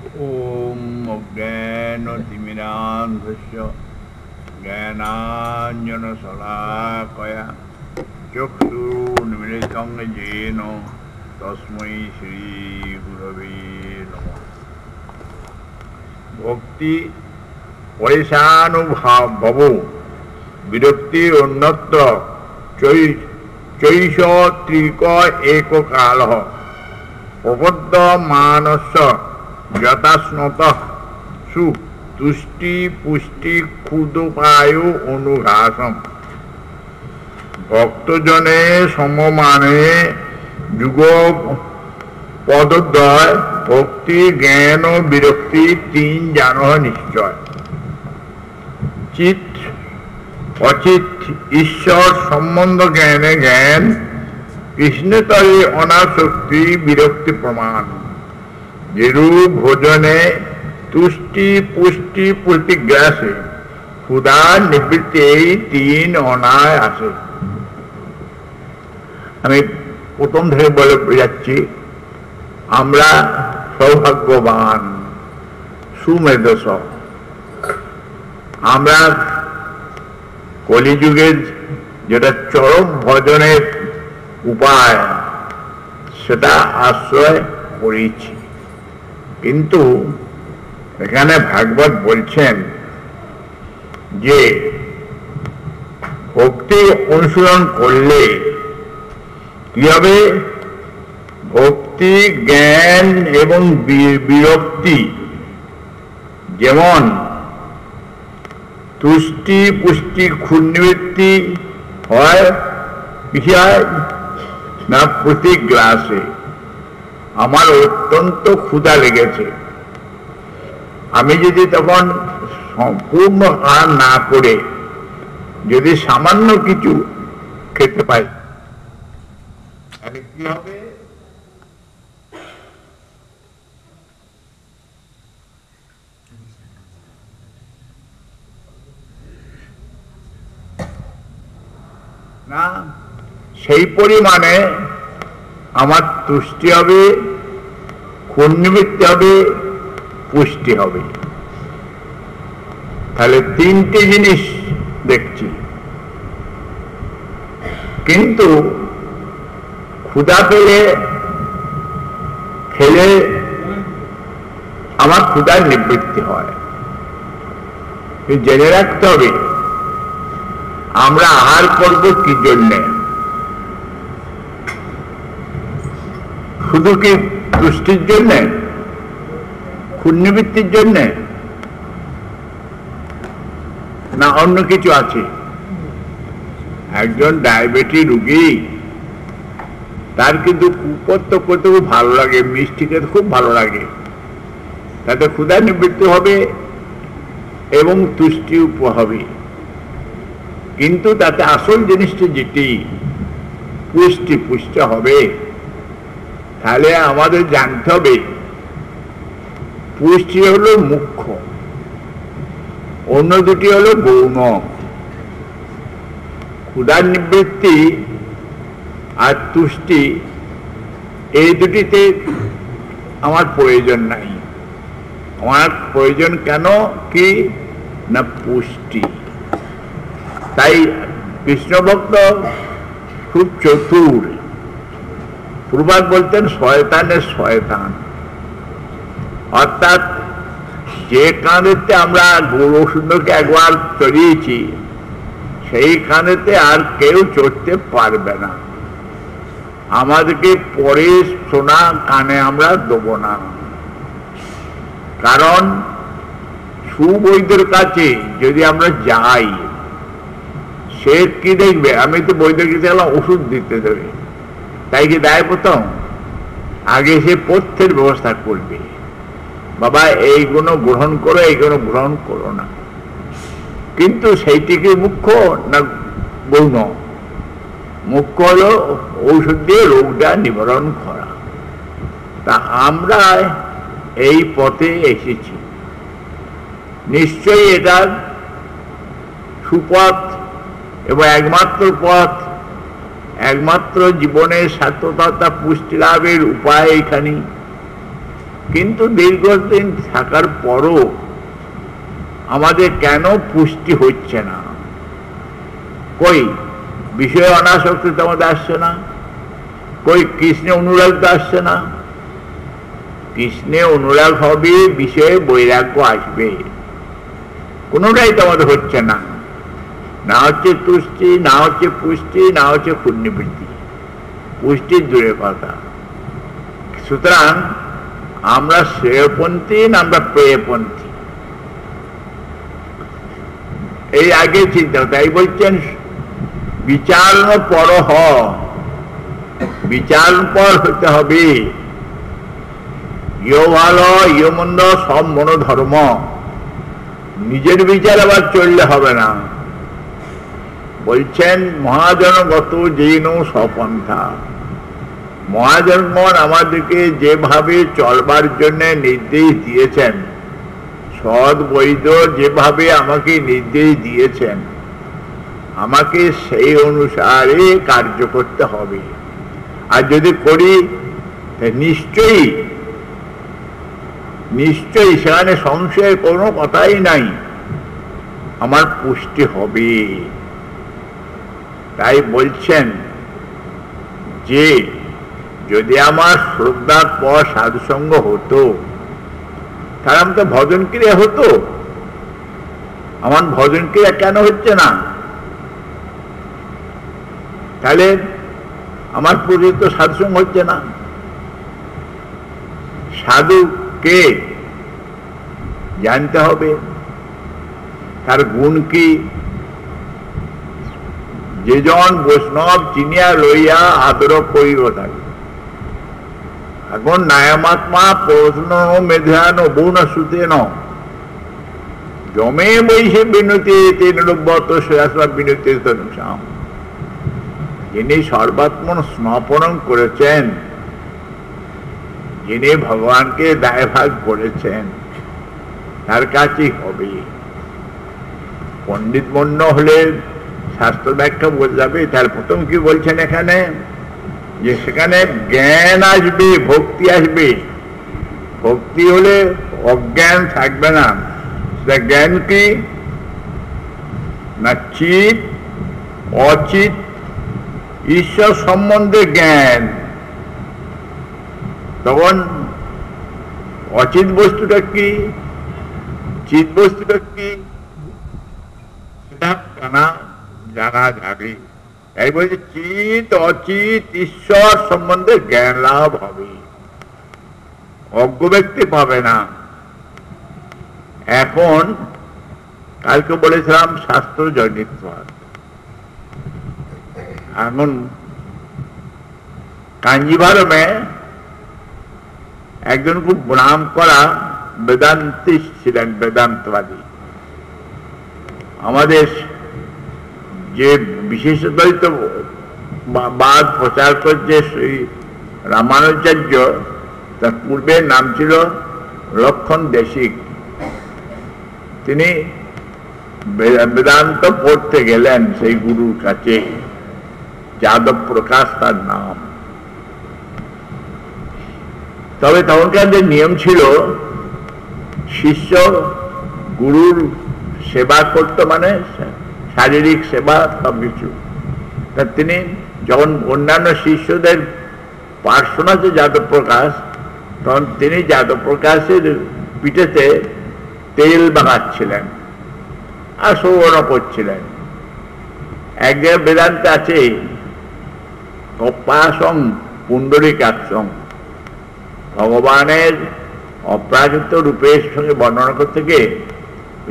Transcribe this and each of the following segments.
ॐ अज्ञानतिमिरान्धस्य ज्ञानाञ्जनशलाकया चक्षुरुन्मीलितं येन तस्मै श्रीगुरवे नमः। भक्ति परेशानुभावो विरक्तिरुन्नत्र चैष त्रिक एककालः प्रबद्धमानस्य यथास्नतः सु तुष्टि पुष्टि क्षुदोपायो अनुघासम। भक्तजने सममाने युग पदद्वय भक्ति ज्ञान विरक्ति तीन जानो निश्चय। चित अचित ईश्वर संबंध ज्ञाने ज्ञान कृष्णतरे अनासक्ति विरक्ति प्रमाण। जेरूप भोजने तुष्टि पुष्टि प्रतिग्रासे क्षुधा निवृत्ति तीन अनाय आसे। আমি প্রথম থেকে বলে বোঝাচ্ছি, আমরা সৌভাগ্যবান সুমেধস। আমরা কলিযুগের যেটা চরম ভজনের উপায় সেটা আশ্রয় করেছি, কিন্তু এখানে ভাগবত বলছেন যে ভক্তি অনুশীলন করলে কি হবে? ভক্তি জ্ঞান এবং বিরক্তি, যেমন তুষ্টি পুষ্টি ক্ষুন্নিবৃত্তি হয় না প্রতি গ্লাসে। আমার অত্যন্ত ক্ষুধা লেগেছে, আমি যদি তখন সম্পূর্ণ আহার না করে যদি সামান্য কিছু খেতে পাই তাহলে কি হবে? না, সেই পরিমাণে আমার তুষ্টি হবে, ক্ষুন্নিবৃত্তি হবে, পুষ্টি হবে। তাহলে তিনটি জিনিস দেখছি, কিন্তু ক্ষুধা পেলে খেলে আমার ক্ষুধার নিবৃত্তি হয়। জেনে রাখতে হবে আমরা আহার করব কি জন্যে। শুধু কি তুষ্টির জন্যে, ক্ষুন্নিবৃত্তির জন্যে, না অন্য কিছু আছে? একজন ডায়াবেটিস রোগী, তার কিন্তু কুপত্য করতে খুব ভালো লাগে, মিষ্টি খেতে খুব ভালো লাগে, তাতে ক্ষুধা নিবৃত্তি হবে এবং তুষ্টি হবে। কিন্তু তাতে আসল জিনিসটা যেটি পুষ্টি হবে, তাহলে আমাদের জানতে হবে পুষ্টি হলো মুখ্য, অন্য দুটি হলো গৌণ। ক্ষুধার নিবৃত্তি আর তুষ্টি এই দুটিতে আমার প্রয়োজন নাই। আমার প্রয়োজন কেন কি না পুষ্টি। তাই কৃষ্ণ ভক্ত খুব চতুর। প্রবাদ বলতেন শয়তানের শয়তান, অর্থাৎ যে কানেতে আমরা গৌরসুন্দরকে একবার চড়িয়েছি সেই কানেতে আর কেউ চড়তে পারবে না। আমাদেরকে পরে শোনা কানে আমরা দেব না, কারণ সুবৈদ্যের কাছে যদি আমরা যাই সে কি দেখবে? আমি তো বৈদ্যের কাছে গেলাম ওষুধ দিতে দেবে, তাই কি দেয়? প্রথম আগে সে পথ্যের ব্যবস্থা করবে, বাবা এইগুলো গ্রহণ করো, এইগুলো গ্রহণ করো না। কিন্তু সেইটিকে মুখ্য না গৌণ? মুখ্য হলো ঔষধ দিয়ে রোগটা নিবারণ করা। তা আমরা এই পথে এসেছি, নিশ্চয়ই এটা সুপথ এবং একমাত্র পথ, একমাত্র জীবনের সার্থকতা পুষ্টি লাভের উপায় এইখানে। কিন্তু দীর্ঘদিন থাকার পরও আমাদের কেন পুষ্টি হচ্ছে না? কই বিষয়ে অনাসক্তিতে আমাদের আসছে না, কই কৃষ্ণে অনুরাগ তো আসছে না। কৃষ্ণে অনুরাগ হবে, বিষয়ে বৈরাগ্য আসবে, কোনোটাই তো আমাদের হচ্ছে না। না হচ্ছে তুষ্টি, না হচ্ছে পুষ্টি, না হচ্ছে পুণ্যবৃদ্ধি। পুষ্টির দূরের কথা। সুতরাং আমরা শ্রেয়পন্থী না আমরা প্রেয়পন্থী, এই আগে চিন্তা। তাই বলছেন বিচার পর হ, বিচার পর হতে হবে। ইয় ভালো ইয় মন্দ সব মনোধর্ম, নিজের বিচার আবার চললে হবে না। বলছেন মহাজনগত যেন স্বপন্থা। মহাজনগণ আমাদেরকে যেভাবে চলবার জন্য নির্দেশ দিয়েছেন, সৎ বৈধ যেভাবে আমাকে নির্দেশ দিয়েছেন, আমাকে সেই অনুসারে কার্য করতে হবে। আর যদি করি নিশ্চয়ই নিশ্চয়ই সেখানে সংশয়ের কোনো কথাই নাই, আমার পুষ্টি হবে। তাই বলছেন যে যদি আমার শ্রদ্ধার পর সাধুসঙ্গ হতো, তাহলে আমার তো ভজন ক্রিয়া হতো। আমার ভজন ক্রিয়া কেন হচ্ছে না? তাহলে আমার প্রকৃত সাধুসঙ্গ হচ্ছে না। সাধুকে জানতে হবে, তার গুণ কি। যেজন বৈষ্ণব চিনিয়া লইয়া আদর করিব থাকে। এখন নায়ামাত্মা প্রশ্ন মেধান বৌন সুতে ন জমে বৈশে বিনতি তিন রূপত শ্রেয়াসা বিনতি তনুষাম। যিনি সর্বাত্মন স্নপনম করেছেন, যিনি ভগবানকে দায়ভাগ করেছেন, তার কাছেই হবে। পণ্ডিত মন্য হলে শাস্ত্র ব্যাখ্যা বোঝা যাবে। তার প্রথম কি বলছেন এখানে, যে সেখানে জ্ঞান আসবে, ভক্তি আসবে। ভক্তি হলে অজ্ঞান থাকবে না। সেটা জ্ঞান কি না? চিত অচিত ঈশ্বর সম্বন্ধে জ্ঞান। তখন অচিত বস্তুটা কি, চিত বস্তুটা কি, সেটা জানা যাবে। এই বলছে চিত অচিত ঈশ্বর সম্বন্ধে জ্ঞান লাভ হবে, অজ্ঞ ব্যক্তি পাবে না। এখন কালকে বলেছিলাম শাস্ত্র জনিত। এখন কাঞ্জিভারমে একজন খুব নাম করা বেদান্তি ছিলেন, বেদান্তবাদী। আমাদের যে বিশেষদ্বৈত বাদ প্রচার করছে শ্রী রামানুজাচার্য, তার পূর্বের নাম ছিল লক্ষণ দেশিক। তিনি বেদান্ত পড়তে গেলেন সেই গুরুর কাছে, যাদব প্রকাশ তার নাম। তবে তখনকার যে নিয়ম ছিল, শিষ্য গুরুর সেবা করত, মানে শারীরিক সেবা সবকিছু। তা তিনি যখন অন্যান্য শিষ্যদের পাঠ শোনাচ্ছে যাদব প্রকাশ, তখন তিনি যাদব প্রকাশের পিঠেতে তেল বাগাচ্ছিলেন আর সৌবর্ণ করছিলেন। এক জায়গায় বেদান্তে আছে কপাসং পুণ্ডরিকাক্ষং, ভগবানের অপ্রাকৃত রূপের সঙ্গে বর্ণনা করতে গিয়ে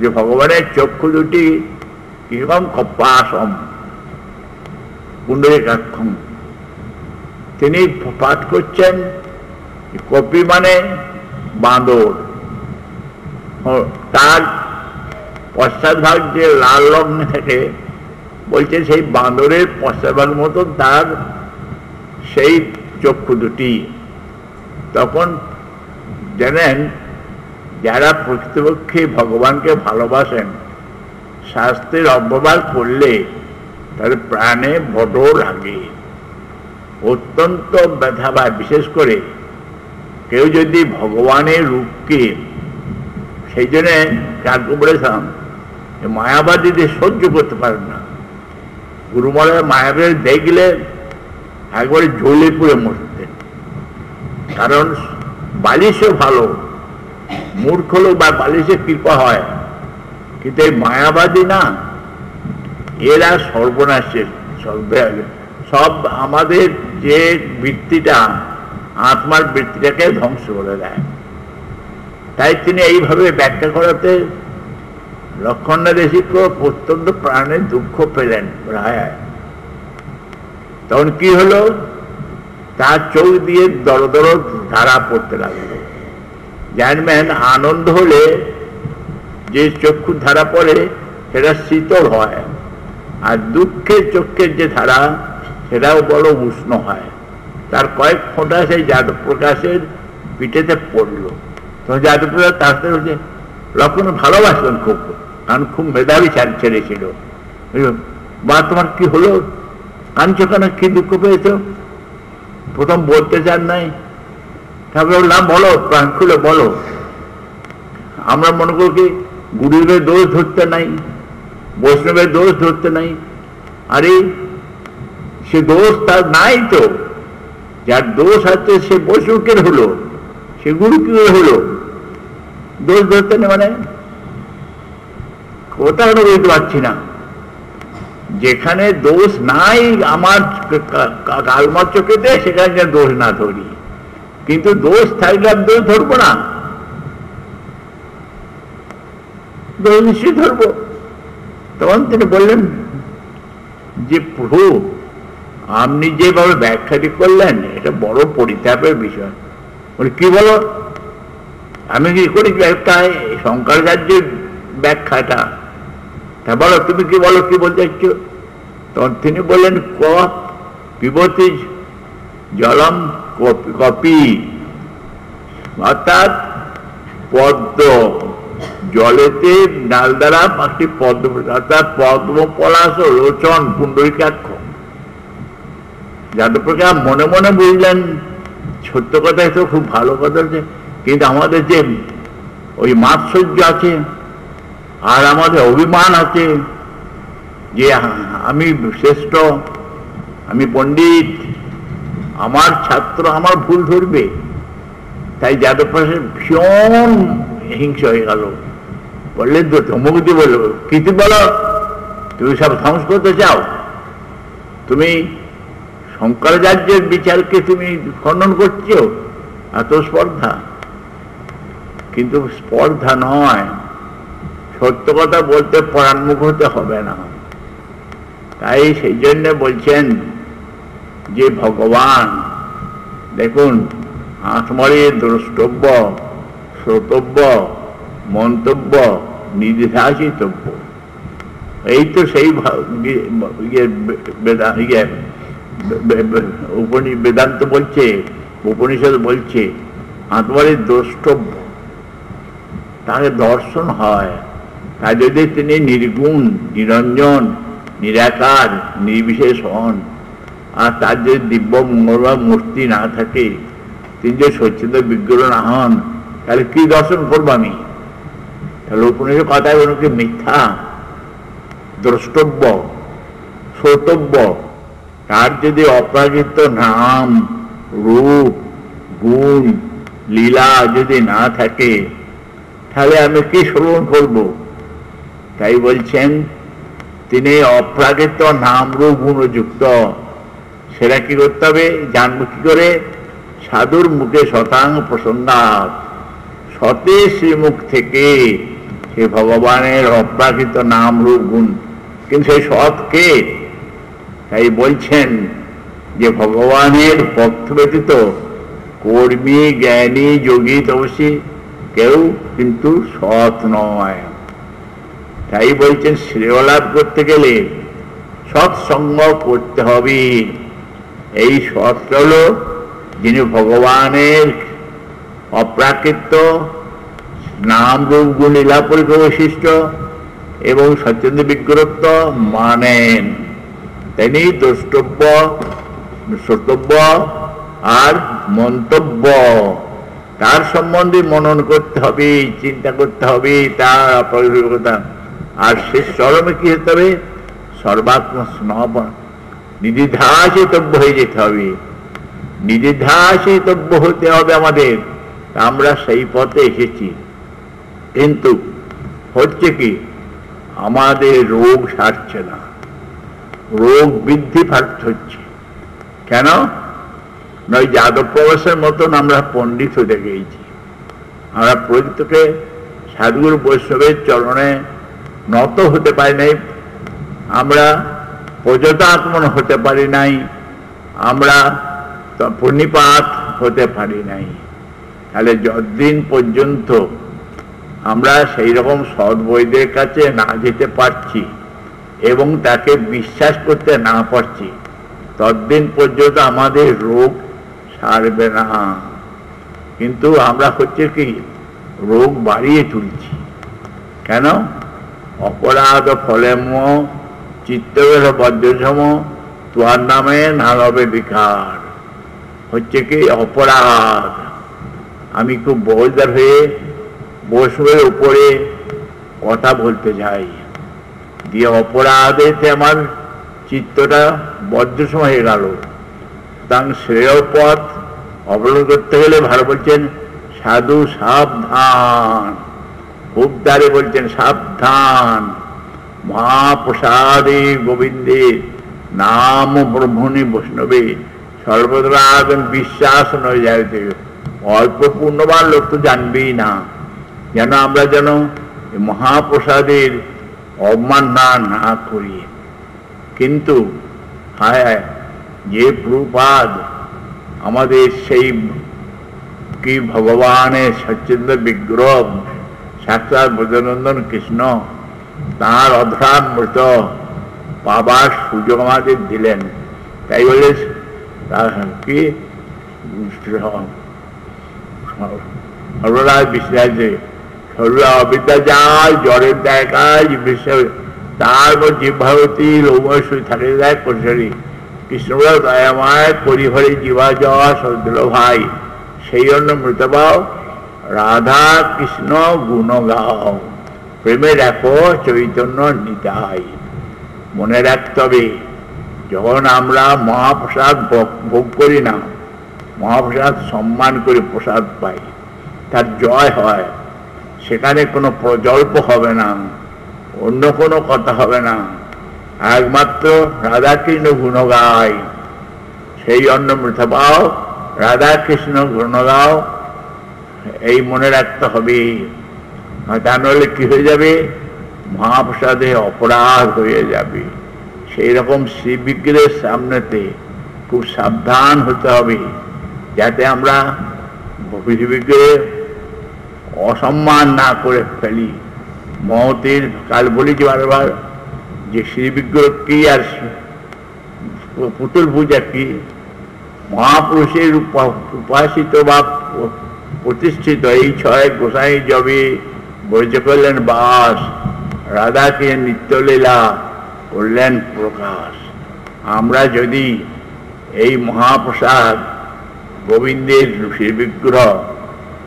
যে ভগবানের চক্ষু দুটি কিরকম কপাসম পুণ্ডরিকাক্ষং, তিনি পাঠ করছেন। কপি মানে বাঁদর, তার পশ্চাৎভাগ যে লাল লগ্নে থাকে, বলছে সেই বাঁদরের পশ্চাৎভাগ মতো তার সেই চক্ষু দুটি। তখন জানেন, যারা প্রকৃতপক্ষে ভগবানকে ভালোবাসেন, শাস্ত্রের অপব্যবহার করলে তাদের প্রাণে বড় লাগে, অত্যন্ত ব্যথা পায়। বিশেষ করে কেউ যদি ভগবানের রূপকে, সেই জন্য কালকে বলেছিলাম মায়াবাদীদের সহ্য করতে পারেন না। গুরু মহারাজ মায়াবাদী দেখলে একবারে জ্বলে পুড়ে মরতেন। কারণ বালিশও ভালো, মূর্খ লোক বা বালিশে কৃপা হয়, কিন্তু এই মায়াবাদী না, এরা সর্বনাশের সব আমাদের যে বৃত্তিটা, আত্মার বৃত্তিটাকে ধ্বংস করে দেয়। তাই তিনি এইভাবে ব্যাখ্যা করাতে লক্ষণ ঋষিকে অত্যন্ত প্রাণের দুঃখ পেলেন। তখন কি হলো, তার চোখ দিয়ে দর দর ধারা পড়তে লাগলো। জানবেন আনন্দ হলে যে চক্ষু ধারা পড়ে সেটা শীতল হয়, আর দুঃখের চক্ষের যে ধারা সেটাও বড় উষ্ণ হয়। তার কয়েক ফোঁটা সেই যাদবপ্রকাশের পিঠেতে পড়লো। তখন যাদবপ্রকাশ তার সাথে লক্ষণ ভালোবাসলেন খুব, কারণ খুব মেধাবী ছেলে ছিল। বা তোমার কি হলো, কাঁদছো কেন, কি দুঃখ পেয়েছ? প্রথম বলতে চান নাই, তারপরে বললাম বলো, প্রাণ খুলে বলো। আমরা মনে করি কি গুরুদেবের দোষ ধরতে নাই, বৈষ্ণবের দোষ ধরতে নাই। আরে সে দোষ তার নাই তো, যার দোষ আছে সে বৈষ্ণবের হলো, সে গুরু কি হলো? দোষ ধরতে নেই মানে ওটা আমরা বলতে পারছি না। যেখানে দোষ নাই আমার কালমার চোখেতে, সেখানে দোষ না ধরি, কিন্তু দোষ থাকলে আমি দোষ ধরবো না, দোষ নিশ্চয়ই ধরবো। তখন তিনি বললেন যে প্রভু, আপনি যেভাবে ব্যাখ্যাটি করলেন এটা বড় পরিতাপের বিষয়। বলে কি বলো? আমি কি করি ব্যাখ্যায় শঙ্করাচার্যের ব্যাখ্যাটা, তা বলো, তুমি কি বলো, কি বলতে চাইছ? তখন তিনি বললেন পিবতি জলম কপি, অর্থাৎ পদ্ম, জলেতে ডাল দ্বারা একটি পদ্ম, অর্থাৎ পদ্ম পলাশ লোচন পুণ্ডরিকাক্ষ। যাদবপ্রকাশ মনে মনে বুঝলেন সত্য কথাই তো, খুব ভালো কথা আছে, কিন্তু আমাদের যে ওই মাৎসর্য আছে আর আমাদের অভিমান আছে যে আমি শ্রেষ্ঠ, আমি পণ্ডিত, আমার ছাত্র আমার ভুল ধরবে। তাই যাদবপ্রকাশের ভীষণ হিংসা হয়ে গেল। বললেন তো তমুদি বলল, কিছু বলো, তুমি সব ধ্বংস করতে চাও, তুমি শঙ্করাচার্যের বিচারকে তুমি খণ্ডন করছো, এত স্পর্ধা। কিন্তু স্পর্ধা নয়, সত্য কথা বলতে পরাণমুখ হতে হবে না। তাই সেই জন্য বলছেন যে ভগবান, দেখুন আত্মারে দ্রষ্টব্য, শ্রোতব্য, মন্তব্য, নির্ধাসিতব্য। এই তো সেই বেদান্ত বলছে, উপনিষদ বলছে আত্মারে দ্রষ্টব্য, তাকে দর্শন হয়। তাই যদি তিনি নির্গুণ, নিরঞ্জন, নিরাকার, নির্বিশেষ হন, আর তার যদি দিব্য মঙ্গলবার মূর্তি না থাকে, তিনি যদি সচ্চিদ বিগ্রহ না হন, তাহলে কি দর্শন করবো আমি? তাহলে উপনিষদ কথায় বলুন কি মিথ্যা। দ্রষ্টব্য, শ্রোতব্য, তার যদি অপ্রাকৃত নাম, রূপ, গুণ, লীলা যদি না থাকে, তাহলে আমি কি শ্রবণ করব? তাই বলছেন তিনি অপ্রাকৃত নাম রূপ গুণযুক্ত, সেটা কি করতে হবে জানবো কি করে? সাধুর মুখে শতাং প্রসন্নাৎ, সতে শ্রীমুখ থেকে সে ভগবানের অপ্রাকৃত নাম রূপ গুণ। কিন্তু সেই সৎ কে? তাই বলছেন যে ভগবানের ভক্ত ব্যতীত কর্মী, জ্ঞানী, যোগী তপস্বী কেউ কিন্তু সৎ নয়। তাই বলছেন শ্রেয় লাভ করতে গেলে সৎসঙ্গ করতে হবে। এই সৎ হল যিনি ভগবানের অপ্রাকৃত নাম রূপ গুণ লীলা পরিক্রম বৈশিষ্ট্য এবং সচ্চিদ বিগ্রহত্ব মানেন, তিনি দ্রষ্টব্য, শ্রোতব্য আর মন্তব্য তার সম্বন্ধে মনন করতে হবে, চিন্তা করতে হবে, তার অপরিকতা। আর শেষ চরমে কি হতে হবে? সর্বাত্ম স্নপন, নিদিধ্যাসিতব্য হয়ে যেতে হবে। নিদিধ্যাসিতব্য হতে হবে আমাদের। আমরা সেই পথে এসেছি, কিন্তু হচ্ছে কি, আমাদের রোগ সারছে না, রোগ বৃদ্ধি পাচ্ছে হচ্ছে। কেন? নয় যাদব প্রবাসের মতন আমরা পণ্ডিত হতে গেছি। আমরা প্রকৃতকে সাধুগুরু বৈষ্ণবের চরণে নত হতে পারি নাই, আমরা প্রজতাত্মন হতে পারি নাই, আমরা পূর্ণিপাত হতে পারি নাই। তাহলে যতদিন পর্যন্ত আমরা সেই রকম সদ্বৈদের কাছে না যেতে পারছি এবং তাকে বিশ্বাস করতে না পারছি, ততদিন পর্যন্ত আমাদের রোগ সারবে না। কিন্তু আমরা হচ্ছে কি, রোগ বাড়িয়ে তুলছি। কেন? অপরাধ ফলেম চিত্তবের বজ্রসম তোমার নামে না হবে বিকার। হচ্ছে কি অপরাধ। আমি খুব বোঝদার হয়ে বৈষ্ণবের উপরে কথা বলতে যাই, দিয়ে অপরাধেতে আমার চিত্তটা বজ্রসম হয়ে গেল। তাং শ্রেয় পথ অবলম্বন করতে গেলে ভালো বলছেন সাধু সাবধান, খুব দ্বারে বলছেন সাবধান। মহাপ্রসাদে গোবিন্দে নাম ব্রহ্মণী বৈষ্ণবে সর্বদা বিশ্বাস নয় যায়। অল্প পূর্ণবান লোক তো জানবেই না, যেন আমরা যেন মহাপ্রসাদের অবমাননা না করি। কিন্তু হায়, যে প্রভুপাদ আমাদের সেই কি ভগবানের সচ্চিন্দ বিগ্রহ সাক্ষাৎ ব্রজনন্দন কৃষ্ণ, তাঁর অধরামৃত পাবার সুযোগ আমাদের দিলেন। তাই বলে কি সর্বরাজ বিশ্বাসে সর্ব অবিদ্যা যায় জ্বরের দেখায় বিশ্ব, তার জীবভাবতী লৌমসুই থাকে যায় কৌশলী কৃষ্ণ দয়াময় পরিহরে জীবা যাওয়া সদিল ভাই। সেই জন্য মৃতবাও রাধা কৃষ্ণ গুণ গাও, প্রেমে রাখো চৈতন্য নিতাই। মনে রাখতে হবে, যখন আমরা মহাপ্রসাদ ভোগ করি না, মহাপ্রসাদ সম্মান করে প্রসাদ পাই, তার জয় হয়, সেখানে কোনো প্রজল্প হবে না, অন্য কোনো কথা হবে না, একমাত্র রাধাকৃষ্ণ গুণ গায়। সেই অন্ন মৃত পাও, রাধাকৃষ্ণ গুণ গাও, এই মনে রাখতে হবে। তা নইলে কি হয়ে যাবে? মহাপ্রসাদে অপরাধ হয়ে যাবে। সেই রকম শ্রী বিগ্রহের সামনেতে খুব সাবধান হতে হবে, যাতে আমরা বিগ্রহে অসম্মান না করে ফেলি। মহতের কাল বলেছি বারবার যে শ্রী বিগ্রহ কি আর পুতুল পূজা কি, মহাপুরুষের উপাসিত বা প্রতিষ্ঠিত এই ছয় গোসাই জবে বৈজ করলেন বাস, রাধাকে নিত্যলীলা করলেন প্রকাশ। আমরা যদি এই মহাপ্রসাদ গোবিন্দের শ্রী বিগ্রহ,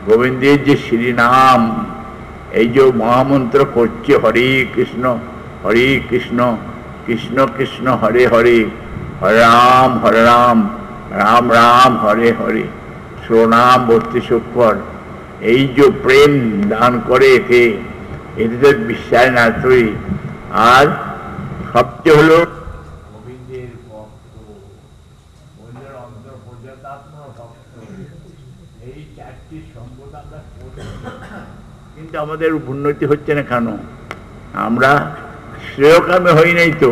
গোবিন্দের যে শ্রীনাম, এই যে মহামন্ত্র করছে হরে কৃষ্ণ কৃষ্ণ কৃষ্ণ হরে হরে, হরে রাম রাম রাম হরে হরে, শ্রোনাম ভক্তি সুখর, এই যে প্রেম দান করে এতে তো বিশ্বাস না তৈরি। আর সবচেয়ে হলো গোবিন্দের ভক্ত, গোবিন্দের অন্তর পর্যতাত্ম ভক্ত, এই চারটি সম্পদ আমরা করছি, কিন্তু আমাদের উন্নতি হচ্ছে না। কেন? আমরা শ্রেয়কামে হই নাই তো,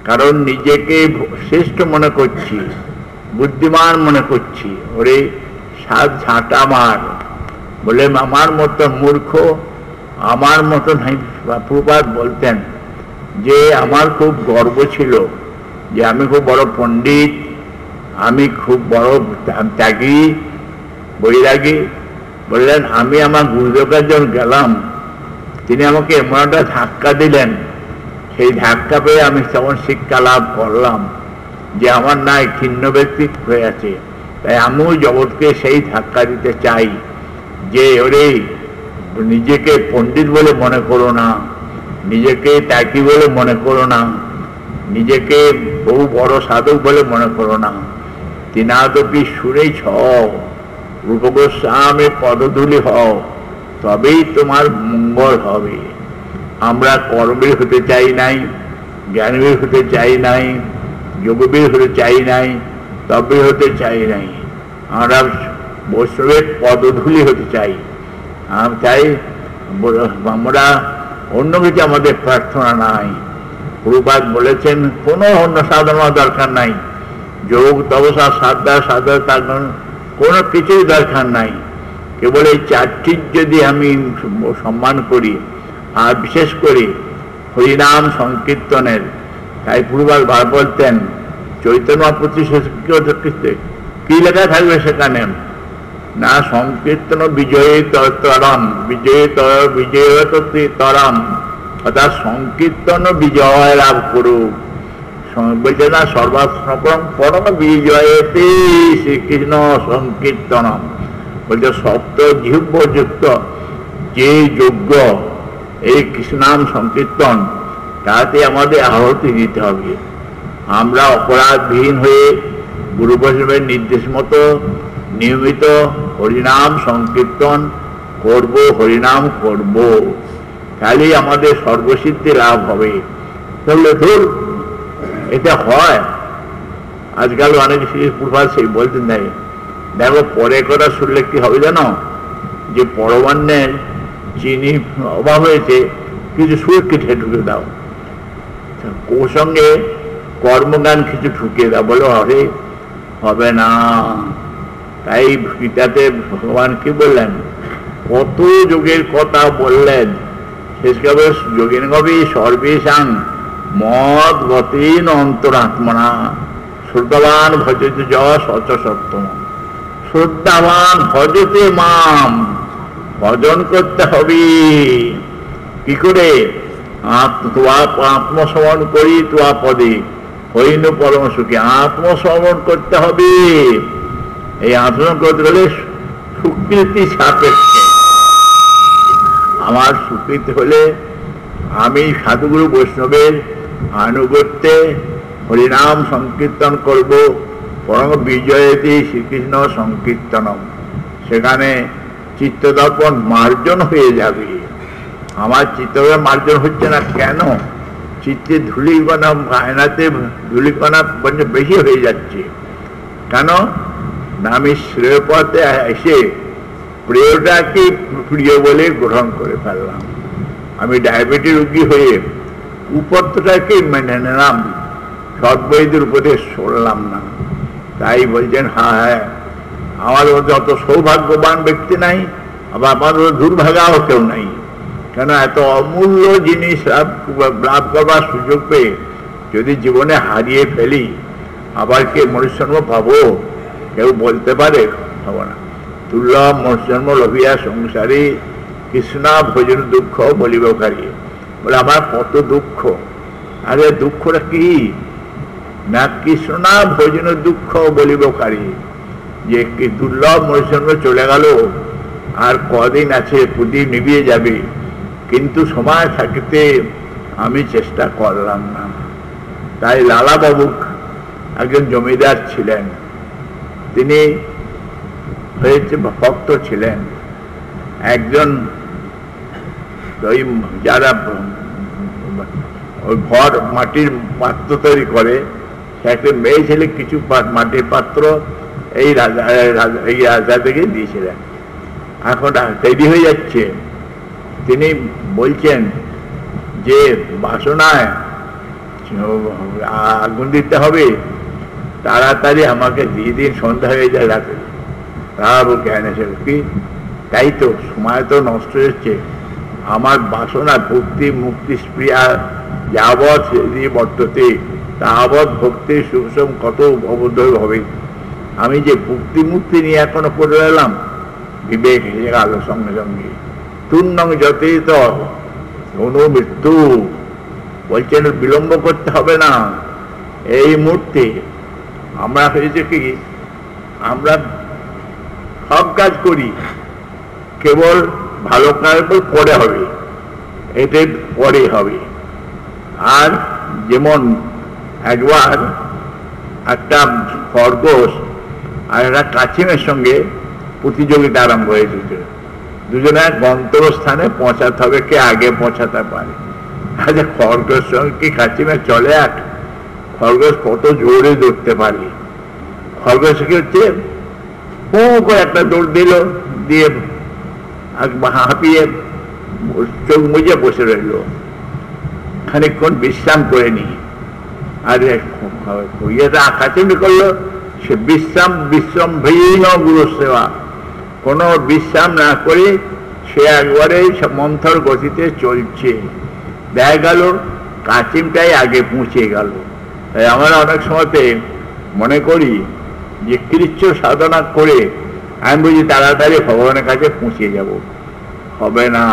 কারণ নিজেকে শ্রেষ্ঠ মনে করছি, বুদ্ধিমান মনে করছি। ওরে সাত ঝাঁটা মার বলে আমার মতো মূর্খ, আমার মতো প্রভুপাদ বলতেন যে আমার খুব গর্ব ছিল যে আমি খুব বড় পণ্ডিত, আমি খুব বড় ত্যাগী বৈরাগী। বললেন আমি আমার গুরুদেবের যখন গেলাম, তিনি আমাকে এমন একটা ধাক্কা দিলেন, সেই ধাক্কা পেয়ে আমি তখন শিক্ষা লাভ করলাম যে আমার নাই ক্ষীণ ব্যক্তি হয়ে আছে, তাই আমিও জগৎকে সেই ধাক্কা দিতে চাই যে ওরে নিজেকে পণ্ডিত বলে মনে করো না, নিজেকে ত্যাগী বলে মনে করো না, নিজেকে বহু বড় সাধক বলে মনে করো না। তিনাদপি সুরেই ছও, রূপ গোস্বামী পদধূলি হও, তবেই তোমার মঙ্গল হবে। আমরা কর্মবীর হতে চাই নাই, জ্ঞানবীর হতে চাই নাই, যোগবীর হতে চাই নাই, তবে হতে চাই নাই। আমরা বৈষ্ণবের পদধূলি হতে চাই। তাই আমরা অন্য কিছু আমাদের প্রার্থনা নাই। প্রভুপাদ বলেছেন কোনো অন্য সাধনা দরকার নাই, যোগ তপস্যা সাধনা কোনো কিছুই দরকার নাই। কেবল এই চারটির যদি আমি সম্মান করি, আর বিশেষ করে হরিনাম সংকীর্তনের। তাই প্রভুপাদ বার বলতেন চৈতন্য প্রতি কি লেখা থাকবে সেখানে না, সংকীর্তন বিজয়ী তরম, বিজয় তরম, অর্থাৎ সংকীর্তন বিজয় লাভ করুক। বলছে না সর্বাত্মপরম পরম বিজয়তে শ্রীকৃষ্ণ সংকীর্তনম। বলছে সপ্ত জিহ্বযুক্ত যে যোগ্য এই কৃষ্ণাম সংকীর্তন, তাতে আমাদের আহতি দিতে হবে। আমরা অপরাধবিহীন হয়ে গুরু বৈষ্ণবের নির্দেশ মতো নিয়মিত হরিনাম সংকীর্তন করব, হরিনাম করব, তাহলেই আমাদের সর্বসিদ্ধি লাভ হবে। তাহলে ধর এটা হয়। আজকাল অনেক পূর্বাল সেই বলতেন নাই, দেখো পরে কথা শুনলে কি হবে জানো, যে পরমান্নের চিনি অভাব হয়েছে, কিছু সুর কেটে ঢুকে দাও, ওর সঙ্গে কর্মগান কিছু ঢুকিয়ে দাও, বলো আরে হবে না। তাই গীতাতে ভগবান কি বললেন, কত যোগের কথা বললেন, শেষ কবে যোগিন কবি সর্বেশাং মদ গতিন অন্তরাত্মনা শ্রদ্ধাবান ভজতে যশ অচ সত্যম। শ্রদ্ধাবান ভজতে মাম, ভজন করতে হবে। কি করে? আত্মসমরণ করি তোয়া পদে হইন পরম সুখী। আত্মসমরণ করতে হবে। এই আত্মসমরণ করতে গেলে স্বীকৃতি সাপেক্ষে। আমার স্বীকৃতি হলে আমি সাধুগুরু বৈষ্ণবের আনুগত্যে হরিনাম সংকীর্তন করব, পরম বিজয়তী শ্রীকৃষ্ণ সংকীর্তনম। সেখানে চিত্তদর্পণ মার্জন হয়ে যাবে। আমার চিত্তদর্পণ মার্জন হচ্ছে না কেন? চিত্তে ধূলিকণা, আয়নাতে ধূলিকণা বেশি হয়ে যাচ্ছে কেন? না আমি শ্রেয় পথে এসে প্রিয়টাকে প্রিয় বলে গ্রহণ করে ফেললাম। আমি ডায়াবেটিস রোগী হয়ে উপত্যটাকে মেনে নিলাম, সদ্বৈতের উপদেশ শুনলাম না। তাই বলছেন হ্যাঁ, আমার মধ্যে অত সৌভাগ্যবান ব্যক্তি নাই, আবার আমার দুর্ভাগাও কেউ নাই। কেন? এত অমূল্য জিনিস লাভ করবার সুযোগ পেয়ে যদি জীবনে হারিয়ে ফেলি, আবার কে মনুষ্যজন্ম পাবো? কেউ বলতে পারে? পাবো না। দুর্লভ মনুষ্যজন্ম লভিয়া সংসারী কৃষ্ণা ভোজন দুঃখ বলিবকারী। বলে আমার কত দুঃখ। আরে দুঃখটা কি না, কৃষ্ণা ভোজন দুঃখ বলিবকারী। যে দুর্লভ মনুষ্যজন্ম চলে গেল, আর কদিন আছে, প্রদীপ নিভিয়ে যাবে, কিন্তু সময় থাকতে আমি চেষ্টা করলাম না। তাই লালাবাবু একজন জমিদার ছিলেন, তিনি হয়েছে ভক্ত ছিলেন। একজন ওই যারা ওই ঘর মাটির পাত্র তৈরি করে, সে একটা মেয়ে ছেলে কিছু মাটির পাত্র এই রাজা থেকে দিয়েছিলেন। এখন তৈরি হয়ে যাচ্ছে। তিনি বলছেন যে বাসনায় আগুন দিতে হবে, তাড়াতাড়ি আমাকে দিয়ে দিন, সন্ধ্যা হয়ে যায় রাতে। তারা জ্ঞান এসে কি? তাই তো সময় তো নষ্ট হচ্ছে। আমার বাসনা ভক্তি মুক্তি স্প্রিয়া যাবৎ বর্ততে তাবৎ ভক্তির সুষম কত অবদ্ধ হবে। আমি যে ভক্তি মুক্তি নিয়ে এখনো পড়ে এলাম, বিবেক এসে গেল সঙ্গে সঙ্গে। তুর্নং যথেত অনুমৃত্যু। বলছেন বিলম্ব করতে হবে না। এই মুহূর্তে আমরা হয়েছে কি, আমরা সব কাজ করি, কেবল ভালো কাজ পরে হবে, এটাই পরে হবে। আর যেমন একবার একটা খরগোশ আর একটা কাছিমের সঙ্গে প্রতিযোগিতা আরম্ভ হয়েছিল, দুজনে গন্তব্যস্থানে পৌঁছাতে হবে, কে আগে পৌঁছাতে পারে। আচ্ছা, খরগোশ সঙ্গে কি কাছিমের চলে? এক খরগোশ কত জোরে দৌড়তে পারে। খরগোশ কি হচ্ছে, হু করে একটা দৌড় দিল, দিয়ে হাঁপিয়ে চোখ মুজে বসে রইল, খানিকক্ষণ বিশ্রাম করে নি। আর ইয়েটা কাচিমি করলো, সে বিশ্রাম ভিন্ন গুরু সেবা, কোনো বিশ্রাম না করে সে একবারে মন্থর গতিতে চলছে। দেখা গেল কাচিমটাই আগে পৌঁছে গেল। তাই আমরা অনেক সময়তে মনে করি যে কৃচ্ছ সাধনা করে আমি বুঝি তাড়াতাড়ি ভগবানের কাছে পৌঁছে যাব, হবে না।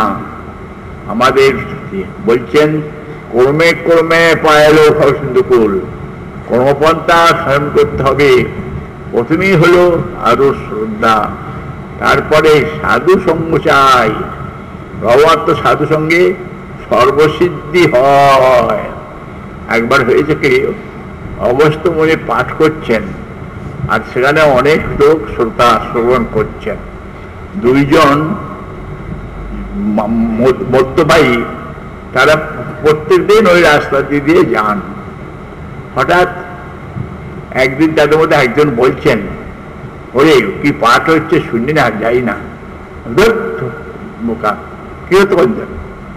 আমাদের বলছেন কর্মে কর্মে পায়লো ফলসিন্ধুকুল, কর্মপন্থা স্মরণ করতে হবে। প্রথমেই হলো আরো শ্রদ্ধা, তারপরে সাধু সঙ্গ চাই। ভগবান সাধু সঙ্গে সর্বসিদ্ধি হয়। একবার হয়েছে কি, অবস্থ মনে পাঠ করছেন, আর সেখানে অনেক লোক শ্রোতা শ্রবণ করছেন। দুইজন মধ্যবাহী, তারা প্রত্যেকদিন ওই রাস্তা দিয়ে যান। হঠাৎ একদিন তাদের মধ্যে একজন বলছেন, ওরে কি পাঠ হচ্ছে শুনি না, যাই না। বোকা, কি হতে বলছেন?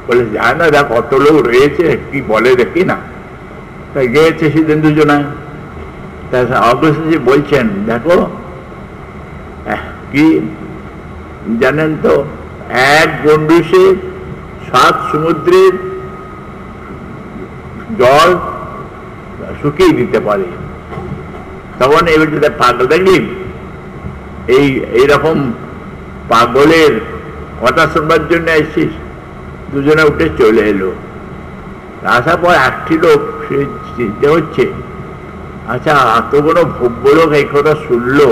বলে যায় না, দেখ কত লোক রয়েছে, কি বলে দেখি না। তাই গিয়েছে সেদিন দুজনায়। তা অগ্রসর বলছেন, দেখো কি জানেন তো, এক গন্ডুসে 7 সমুদ্রের জল শুকিয়ে দিতে পারে। তখন এবার যদি পাগল দেখলি, এইরকম পাগলের কথা শুনবার জন্য এসেছিস? দুজনে উঠে চলে এলো। আসার পর একটি লোক সে চিন্তা হচ্ছে, আচ্ছা এত কোনো ভব্য লোক এই কথা শুনলো,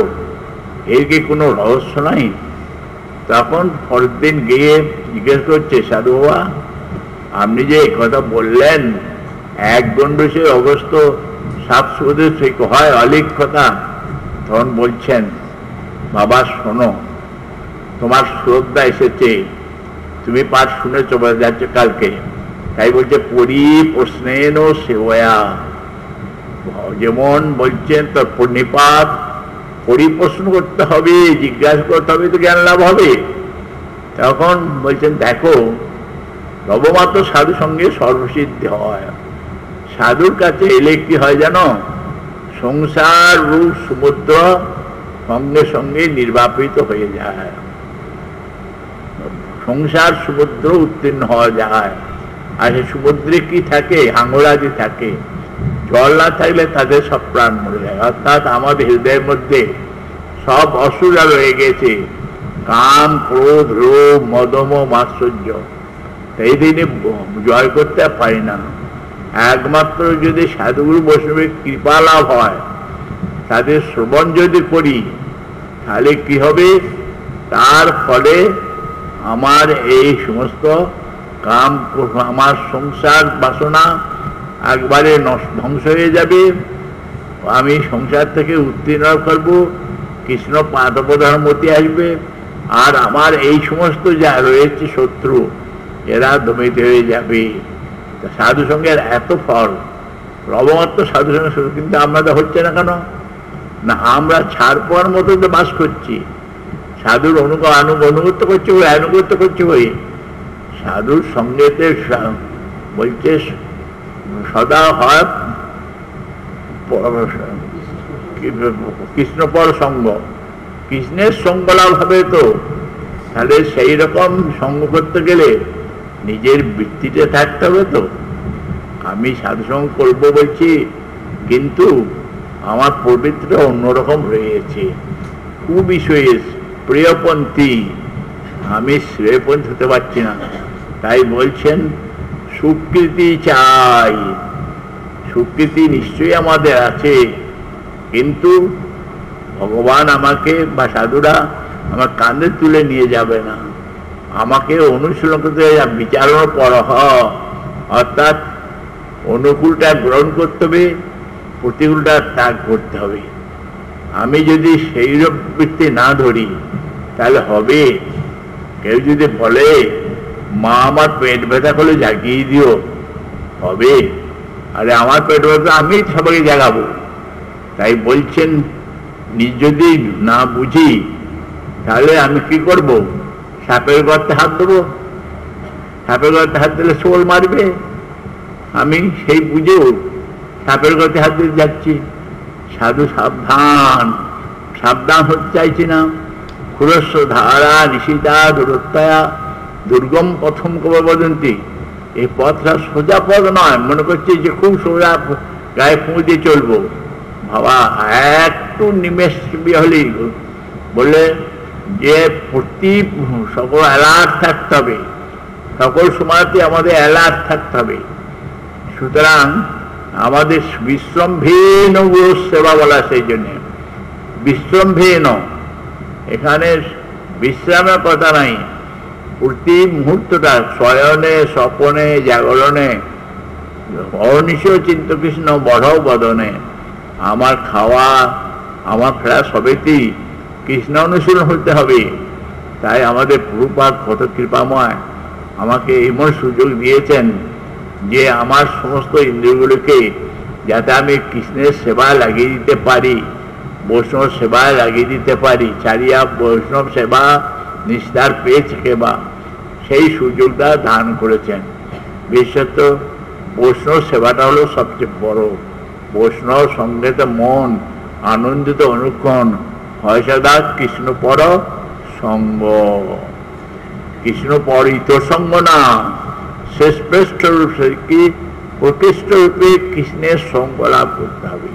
এর কি কোনো রহস্য নাই? তখন পরের দিন গিয়ে জিজ্ঞেস করছে, সাধু বাবা আপনি যে এই কথা বললেন, এক গন্ডুসের অবস্থ 7 সমুদ্রের সেই হয় অলিক কথা। তখন বলছেন, বাবা শোনো, তোমার শ্রদ্ধা এসেছে, তুমি পাঠ শুনে চলে যাচ্ছে কালকে। তাই বলছে পরি প্রশ্নেন সেবয়া, যেমন বলছেন তোর পূর্ণিপাত পরিপ্রশ্ন করতে হবে, জিজ্ঞাসা করতে হবে, তো জ্ঞান লাভ হবে। তখন বলছেন, দেখো নবমাত্র সাধু সঙ্গে সর্বসিদ্ধি হয়। সাধুর কাছে এলে কি হয় জানো, সংসার রূপ সমুদ্র সঙ্গে সঙ্গে নির্বাপিত হয়ে যায়, সংসার সমুদ্র উত্তীর্ণ হওয়া যায়। আর সেই সমুদ্রে কি থাকে, হাঙ্গরাজি থাকে। জল না থাকলে তাদের সব প্রাণ মরে যায়। অর্থাৎ আমাদের হৃদয়ের মধ্যে সব অসুরা রয়ে গেছে, কাম ক্রোধ লোভ মদম মাৎসর্য, এই দিনে জয় করতে পারি না। একমাত্র যদি সাধুগুরু বৈষ্ণবের কৃপা লাভ হয়, তাদের শ্রবণ যদি করি, তাহলে কি হবে, তার ফলে আমার এই সমস্ত কাম, আমার সংসার বাসনা একবারে ধ্বংস হয়ে যাবে। আমি সংসার থেকে উত্তীর্ণ করব, কৃষ্ণ পাদপধর্মতি আসবে, আর আমার এই সমস্ত যা রয়েছে শত্রু, এরা দমিত হয়ে যাবে। সাধু সঙ্গের এত ফল, রবমাত্র সাধু সঙ্গে, কিন্তু আমাদের হচ্ছে না কেন? না, আমরা ছাড় পাওয়ার মতো তো বাস করছি। সাধুর অনুগত্য করছে বই, আনুগত্য করছে বই। সাধুর সঙ্গেতে বলছে সদা হয় কৃষ্ণপর সঙ্গ, কৃষ্ণের সঙ্গ লাভ হবে। তো তাহলে সেই রকম সঙ্গ করতে গেলে নিজের বৃত্তিতে থাকতে হবে। তো আমি সাধুসঙ্গ করবো বলছি, কিন্তু আমার প্রবৃত্তিটা অন্যরকম রয়েছে, কুবিষয়ে প্রিয়পন্থী, আমি শ্রেয়পন্থী হতে পারছি না। তাই বলছেন সুকৃতি চাই। সুকৃতি নিশ্চয়ই আমাদের আছে, কিন্তু ভগবান আমাকে বা সাধুরা আমার কাঁধে তুলে নিয়ে যাবে না, আমাকে অনুশীলন করতে বিচারণ পর, অর্থাৎ অনুকূলটা গ্রহণ করতে হবে, প্রতিকূলটা ত্যাগ করতে হবে। আমি যদি সেই বৃত্তি না ধরি তাহলে হবে? কেউ যদি বলে মা আমার পেট ব্যথা করলে জাগিয়ে দিও, হবে? আরে আমার পেট ব্যথা আমি সবাইকে জাগাবো। তাই বলছেন যদি না বুঝি তাহলে আমি কি করব? সাপের গর্তে হাত দেবো? সাপের গর্তে হাত দিলে শোল মারবে, আমি সেই বুঝেও সাপের গর্তে হাত দিতে যাচ্ছি। সাধু সাবধান, সাবধান হতে চাইছি না। ক্ষুরস্ব ধারা নিশিতা দূরত্বয়া দুর্গম পথম কবে বদন্তি, এই পথটা সোজা পথ নয়। মনে করছি যে খুব সোজা গায়ে ফুঁ দিয়ে চলবো, বাবা একটু নিমেষ হলেই বলে যে প্রতি সকল অ্যালার্ট থাকতে হবে, সকল সময়তে আমাদের অ্যালার্ট থাকতে হবে। সুতরাং আমাদের বিশ্রমভীন সেবা বলা, সেই জন্যে বিশ্রমভীন, এখানে বিশ্রামের কথা নাই। প্রতি মুহূর্তটা শয়নে স্বপনে জাগরণে অনিশ চিন্ত কৃষ্ণ বড় বদনে, আমার খাওয়া আমার ফেরা সবেতেই কৃষ্ণ অনুশীলন হতে হবে। তাই আমাদের প্রভুপাদ কত কৃপাময়, আমাকে এমন সুযোগ দিয়েছেন যে আমার সমস্ত ইন্দ্রিয়গুলোকে যাতে আমি কৃষ্ণের সেবায় লাগিয়ে দিতে পারি, বৈষ্ণব সেবায় লাগিয়ে দিতে পারি, চারিয়া বৈষ্ণব সেবা নিষ্ঠার পেয়েছে কেবা, সেই সুযোগটা দান করেছেন। বিশেষত বৈষ্ণব সেবাটা হলো সবচেয়ে বড়। বৈষ্ণব সঙ্গেতে মন আনন্দিত অনুক্ষণ হয় সদা কৃষ্ণ পর সঙ্গ। কৃষ্ণ পর ইতর সঙ্গ না, শেষ শ্রেষ্ঠ রূপে কি প্রকৃষ্ট রূপে কৃষ্ণের সঙ্গ লাভ করতে হবে।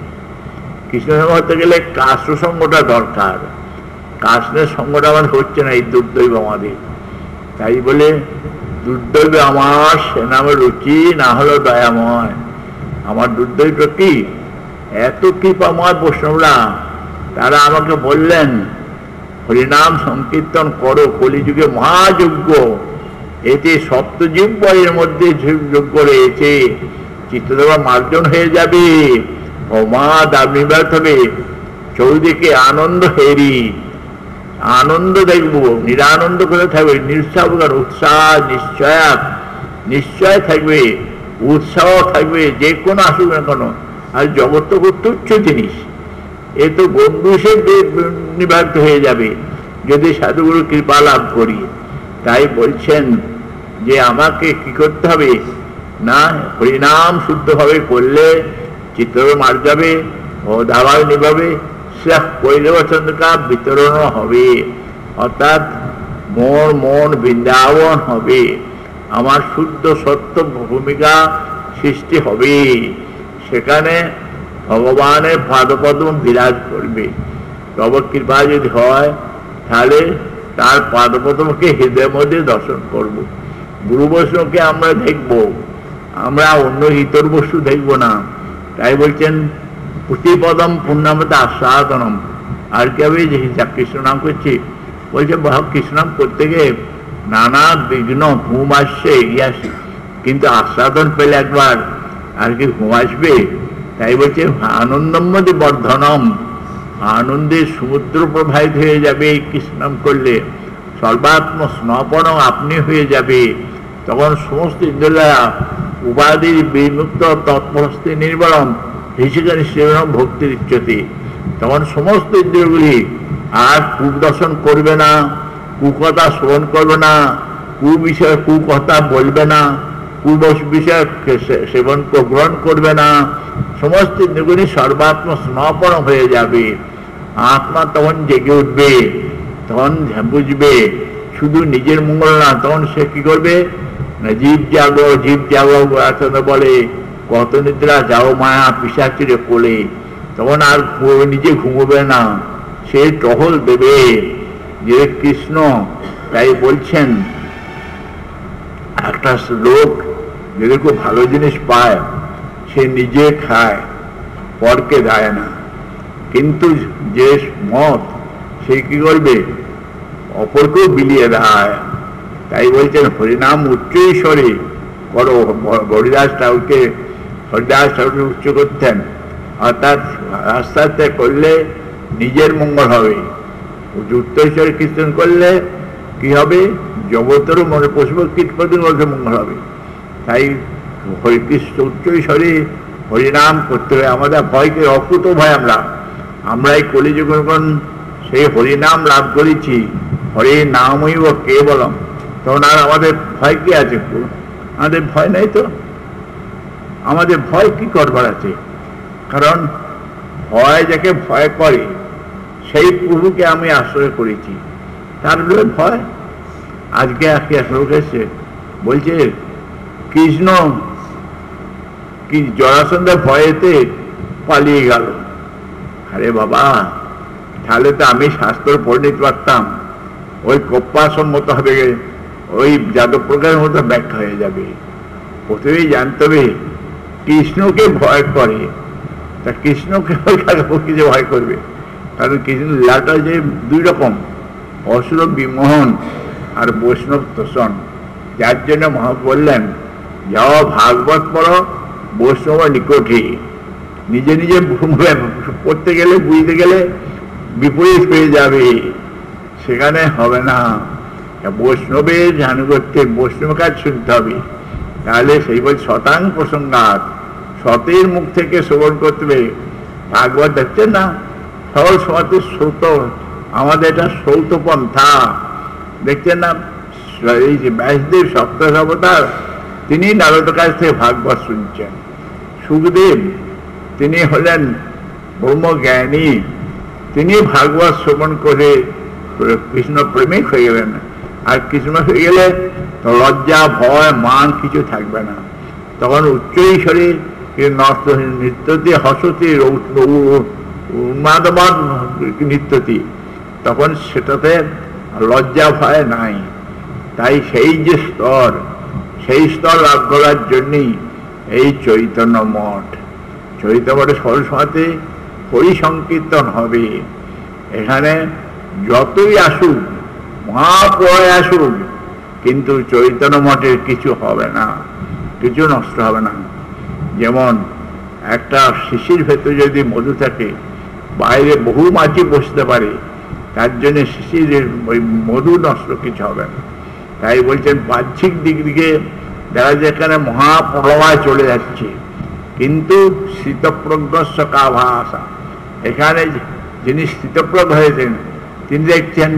কৃষ্ণের সঙ্গ হতে গেলে কাশ্র সঙ্গটা দরকার। কাশ্মের সঙ্গটা আমার হচ্ছে না, এই দুর্দৈব আমাদের। তাই বলে দুর্দৈব আমার সে নামে রুচি না হলো দয়াময়। আমার দুর্দৈব কি, এত কৃপাময় বৈষ্ণবরা, তারা আমাকে বললেন হরিনাম সংকীর্তন করো, কলিযুগে মহাযজ্ঞ, এতে সপ্তযজ্ঞ এর মধ্যে যজ্ঞ রয়েছে, চিত্তদেবা মার্জন হয়ে যাবে, মা দাবিবাদ হবে, চৌদিকে আনন্দ হেরি, আনন্দ দেখবো, নিরানন্দ করে থাকবে, নিঃসাহ উৎসাহ নিশ্চয় থাকবে, উৎসাহ থাকবে, যে কোনো আসুক না কেন। আর জগৎ তো তুচ্ছ জিনিস, এ তো বন্ধুষে নিবারিত হয়ে যাবে যদি সাধুগুরু কৃপা লাভ করি। তাই বলছেন যে আমাকে কি করতে হবে না, হরিনাম শুদ্ধভাবে করলে চিত্র মার যাবে, ও দাবার নিভাবে, কৈলবচন্দ্রকা বিতরণ হবে, অর্থাৎ মন বৃন্দাবন হবে, আমার শুদ্ধ সত্য ভূমিকা সৃষ্টি হবে, সেখানে ভগবানের পাদপদ্ম বিরাজ করবে। তব কৃপা যদি হয় তাহলে তার পাদপদ্মকে হৃদয়ের মধ্যে দর্শন করব। গুরু বৈষ্ণবকে আমরা দেখব, আমরা অন্য হিতর বস্তু দেখব না। তাই বলছেন প্রতিপদম পূর্ণামতে আস্বাদনম। আর কি হবে যে কৃষ্ণ নাম করছি, বলছে কৃষ্ণ নাম করতে গিয়ে নানা বিঘ্ন ঘুম আসছে আসে, কিন্তু আস্বাদন পেলে একবার আর কি ঘুম আসবে? তাই বলছে আনন্দম মধ্যে বর্ধনম, আনন্দের সমুদ্র প্রবাহিত হয়ে যাবে এই কৃষ্ণ নাম করলে, সর্বাত্ম স্নপন আপনি হয়ে যাবে। তখন সমস্ত ইন্দ্রিয়া উপাধির বিমুক্ত তৎপরস্তি নির্বরম ঋষিকা নিশ্চয় ভক্তির ইচ্ছতি। তখন সমস্ত ইন্দ্রিয়গুলি আর কুদর্শন করবে না, কুকথা শ্রবণ করবে না, কুবিষয় কুকথা বলবে না, কুবিষয় সেবন গ্রহণ করবে না, সমস্ত ইন্দ্রিয়গুলি সর্বাত্ম স্নপন হয়ে যাবে। আত্মা তখন জেগে উঠবে, তখন বুঝবে শুধু নিজের মঙ্গল না, তখন সে কি করবে না, জীব জাগো বলে কত নিদ্রা যাও মায়া পিশাচিরে কোলে, তখন আর নিজে ঘুমোবে না, সে টহল দেবে যে কৃষ্ণ। তাই বলছেন একটা লোক যদি খুব ভালো জিনিস পায় সে নিজে খায়, পরকে দেয় না, কিন্তু যে মত, সে কি করবে? অপরকেও বিলিয়ে দেয়। তাই বলছেন হরিনাম উচ্চই স্বরে করো। হরিদাস ঠাকুরকে উচ্চ করতেন, অর্থাৎ আস্তে আস্তে করলে নিজের মঙ্গল হবে। উচ্চৈশ্বরে কীর্তন করলে কি হবে? জগতেরও মনে পুষ্প কীটপতির মধ্যে মঙ্গল হবে। তাই হরিকৃষ্ণ উচ্চৈশ্বরে হরিনাম করতে হবে। আমাদের ভয়কে অকুত ভয়, আমরা এই কলিযুগণ সেই হরিনাম লাভ করেছি, হরি নামই ও কেবলম। তখন আর আমাদের ভয় কি আছে? আমাদের ভয় নাই তো। আমাদের ভয় কি করবার আছে? কারণ ভয় যাকে ভয় করে সেই প্রভুকে আমি আশ্রয় করেছি, তার ভয়। আজকে এক লোক এসে বলছে কৃষ্ণ কি জরাসন্ধের ভয়েতে পালিয়ে গেল। আরে বাবা, তাহলে তো আমি শাস্ত্র পড়ে নিতে পারতাম, ওই কপ্পাসন মতো হবে, ওই যাদব প্রকারের মতো ব্যাখ্যা হয়ে যাবে। প্রথমেই জানতে হবে কৃষ্ণকে ভয় করে, তা কৃষ্ণকে কিছু ভয় করবে। কারণ কৃষ্ণ লীলাটা যে দুই রকম, অসুর বিমোহন আর বৈষ্ণব তোষণ। যার জন্য মহা বললেন, যাও ভাগবত পড়ো বৈষ্ণব নিকটে। নিজে নিজে পড়তে গেলে, বুঝতে গেলে বিপরীত হয়ে যাবে, সেখানে হবে না। বৈষ্ণবের জানুগত্যে বৈষ্ণব কাজ শুনতে হবে। তাহলে সেই বল শতাং প্রসঙ্গাত, সতের মুখ থেকে শ্রবণ করতে হবে। ভাগবত দেখছেন না, সরল সমাজে শ্রৌত, আমাদের এটা শ্রৌত পন্থা। দেখছেন না, এই যে ব্যাসদেব সপ্তদশ অবতার, তিনি নারদের কাছ থেকে ভাগবত শুনছেন। সুখদেব তিনি হলেন ব্রহ্মজ্ঞানী, তিনি ভাগবত শ্রবণ করে কৃষ্ণ প্রেমিক হয়ে গেলেন। আর কৃষ্ণ হয়ে গেলে লজ্জা ভয় মান কিছু থাকবে না। তখন উচ্চৈশ্বরে নৃত্যতি হসতি উন্মাদমান নৃত্যতি, তখন সেটাতে লজ্জা ভয় নাই। তাই সেই যে স্তর, সেই স্তর লাভ করার জন্যই এই চৈতন্য মঠ। চৈতন্য মঠে সরস্বতী হরি সংকীর্তন হবে। এখানে যতই আসুক, মহাপ্রয় আসুক, কিন্তু চৈতন্য মঠের কিছু হবে না, কিছু নষ্ট হবে না। যেমন একটা শিশির ভেতরে যদি মধু থাকে, বাইরে বহু মাছি বসতে পারে, তার জন্য শিশিরের ওই মধু নষ্ট কিছু হবে না। তাই বলছেন বাহ্যিক দিক দিকে দেখা যায় এখানে মহাপ্রলয় চলে যাচ্ছে, কিন্তু স্থিতপ্রজ্ঞস্য কাভাসা, এখানে যিনি স্থিতপ্রজ্ঞ হয়েছেন তিনি দেখছেন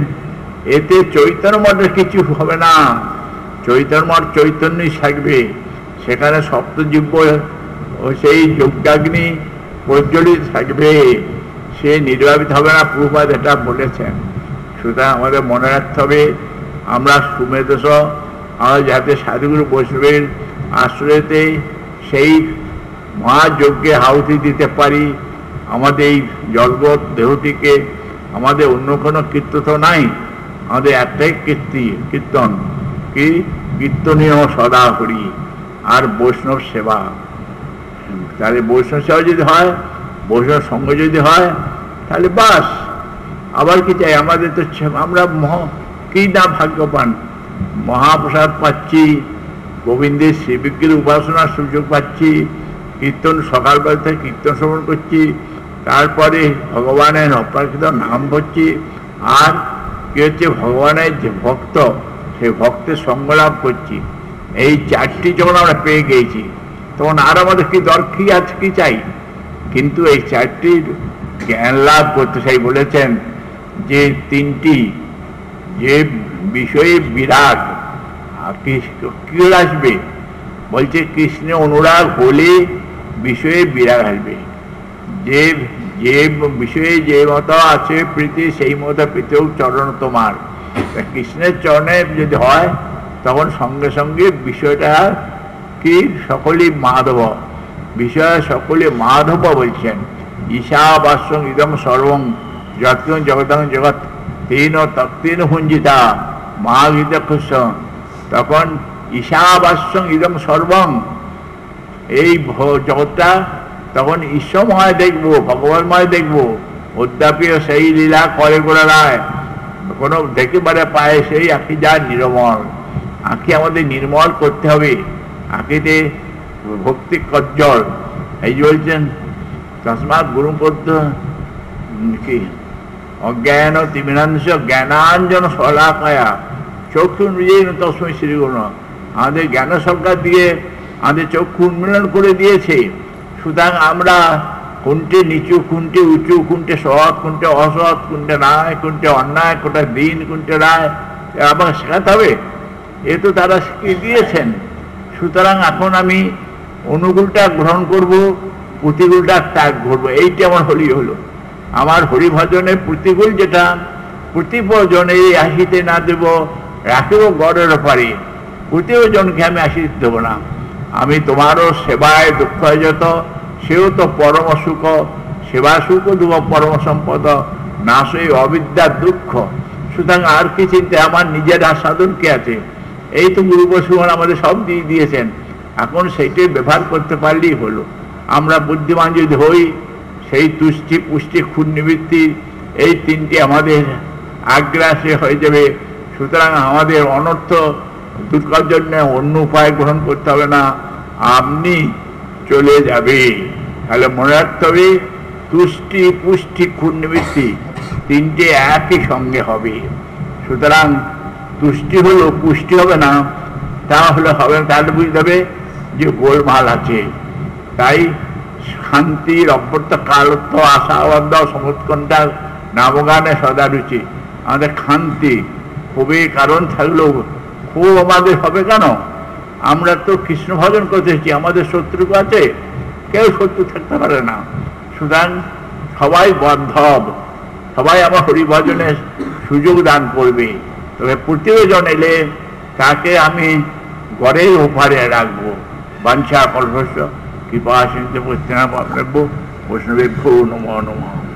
এতে চৈতন্য মঠের কিছু হবে না। চৈতন্য মঠ চৈতন্যই থাকবে, সেখানে সপ্তজিহ্ব সেই যজ্ঞাগ্নি প্রজ্বলিত থাকবে, সে নির্বাপিত হবে না। প্রভুপাদ এটা বলেছেন। সুতরাং আমাদের মনে রাখতে হবে, আমরা সুমেধস আমরা যাতে সাধুগুরু বৈষ্ণবের আশ্রয়তে সেই মহাযজ্ঞে আহুতি দিতে পারি। আমাদের এই জগৎ দেহটিকে, আমাদের অন্য কোনো কীর্তন তো নাই, আমাদের একটাই কীর্তন কি কীর্তনীয় সদা করি আর বৈষ্ণব সেবা। তাহলে বৈষ্ণব সেবা যদি হয়, বৈষ্ণব সঙ্গ যদি হয়, তাহলে বাস, আবার কি চাই? আমাদের তো আমরা কি না ভাগ্যবান, মহাপ্রসাদ পাচ্ছি, গোবিন্দের শ্রীবিগ্রের উপাসনার সুযোগ পাচ্ছি, কীর্তন সকালবেলা থেকে কীর্তন শ্রবণ করছি, তারপরে ভগবানের অপ্রাকৃত নাম হচ্ছি, আর কি হচ্ছে ভগবানের যে ভক্ত, সেই ভক্তের সঙ্গ লাভ করছি। এই চারটি যখন আমরা পেয়ে গিয়েছি, তখন আর আমাদের কি দরকার আছে, কি চাই? কিন্তু এই চারটির জ্ঞান লাভ করতে চাই। বলেছেন যে তিনটি যে বিষয়ে বিরাগ, কি আসবে? বলছে কৃষ্ণের অনুরাগ হলে বিষয়ে বিরাগ আসবে। যে যে বিষয়ে যে মতো আছে প্রীতি, সেই মতো প্রীতিও চরণ তোমার। কৃষ্ণের চরণে যদি হয়, তখন সঙ্গে সঙ্গে বিষয়টা কি সকলেই মাধব, বিষয় সকলে মাধব বলছেন। ঈশাবাস্যং ইদম সর্বং যৎ জগতং জগৎ তেন তত্ত্বেন ভুঞ্জিতা মহাগীত খুশ। তখন ঈশাবাস্যং ইদম সর্বং, এই জগৎটা তখন ঈশ্বরময় দেখবো, ভগবানময় দেখবো। অদ্যাপিও সেই লীলা করে করে রায়, কোনো দেখেবারে পায় সেই আঁকি যা নির্মল। আঁকি আমাদের নির্মল করতে হবে, আঁকিতে ভক্তি কজ্জল। এই যে বলছেন তসমাৎ গুরুপদ্য কি অজ্ঞান তিমিরাংশ জ্ঞানাঞ্জন শলাকায়া চক্ষু উন্মিলন তস্মৈ শ্রী গুণ। আমাদের জ্ঞান সরকার দিয়ে আমাদের চক্ষু উন্মিলন করে দিয়েছে। সুতরাং আমরা কোনটে নিচু, কোনটে উঁচু, কোনটে সৎ, কোনটে অসৎ, কোনটে ন্যায়, কোনটে অন্যায়, কোনটা দিন, কোনটে রায়, আমাকে শেখাতে হবে। এ তো তারা শিখিয়ে দিয়েছেন। সুতরাং এখন আমি অনুকূলটা গ্রহণ করব, প্রতিকূলটা ত্যাগ করবো। এইটা আমার হরি হলো। আমার হরিভজনের প্রতিকূল যেটা, প্রতিপজনে আসিতে না দেব, রাখিব গড়ের পারে। প্রতিজনকে আমি আসিতে দেবো না। আমি তোমারও সেবায় দুঃখ যত, সেও তো পরম সুখ। সেবা সুখ দেব পরম সম্পদ, না সেই অবিদ্যার দুঃখ। সুতরাং আর কি চিন্তা, আমার নিজের সাধন কে আছে? এই তো গুরু বৈষ্ণব আমাদের সব দিয়ে দিয়েছেন। এখন সেইটাই ব্যবহার করতে পারলেই হলো। আমরা বুদ্ধিমান যদি হই, সেই তুষ্টি পুষ্টি ক্ষুণ নিবৃত্তি এই তিনটি আমাদের আগ্রাসে হয়ে যাবে। সুতরাং আমাদের অনর্থ দূর করার জন্য অন্য উপায় গ্রহণ করতে হবে না, আপনি চলে যাবে। তাহলে মনে রাখতে হবে, তুষ্টি পুষ্টি ক্ষুণ নিবৃত্তি তিনটে একই সঙ্গে হবে। সুতরাং তুষ্টি হলো, পুষ্টি হবে না, তাহলে হবে না। তাহলে বুঝতে হবে যে গোলমাল আছে। তাই শান্তির অভ্যর্থ কালত্ব আশাবদ্ধ সমুৎকণ্ঠার নামগানে সদা রুচি। আমাদের শান্তি খুবই কারণ থাকলেও খুব আমাদের হবে কেন? আমরা তো কৃষ্ণ ভজন করতেছি, আমাদের শত্রু আছে? কেউ শত্রু থাকতে পারে না। সুতরাং সবাই বান্ধব, সবাই আমার হরিভজনের সুযোগ দান করবে। তবে প্রতিজন এলে তাকে আমি গড়ের ওপারে রাখবো। বাঞ্ছা কল্পস্য কৃপা সিন্ধু বৈষ্ণবেভ্যো নমো নমঃ।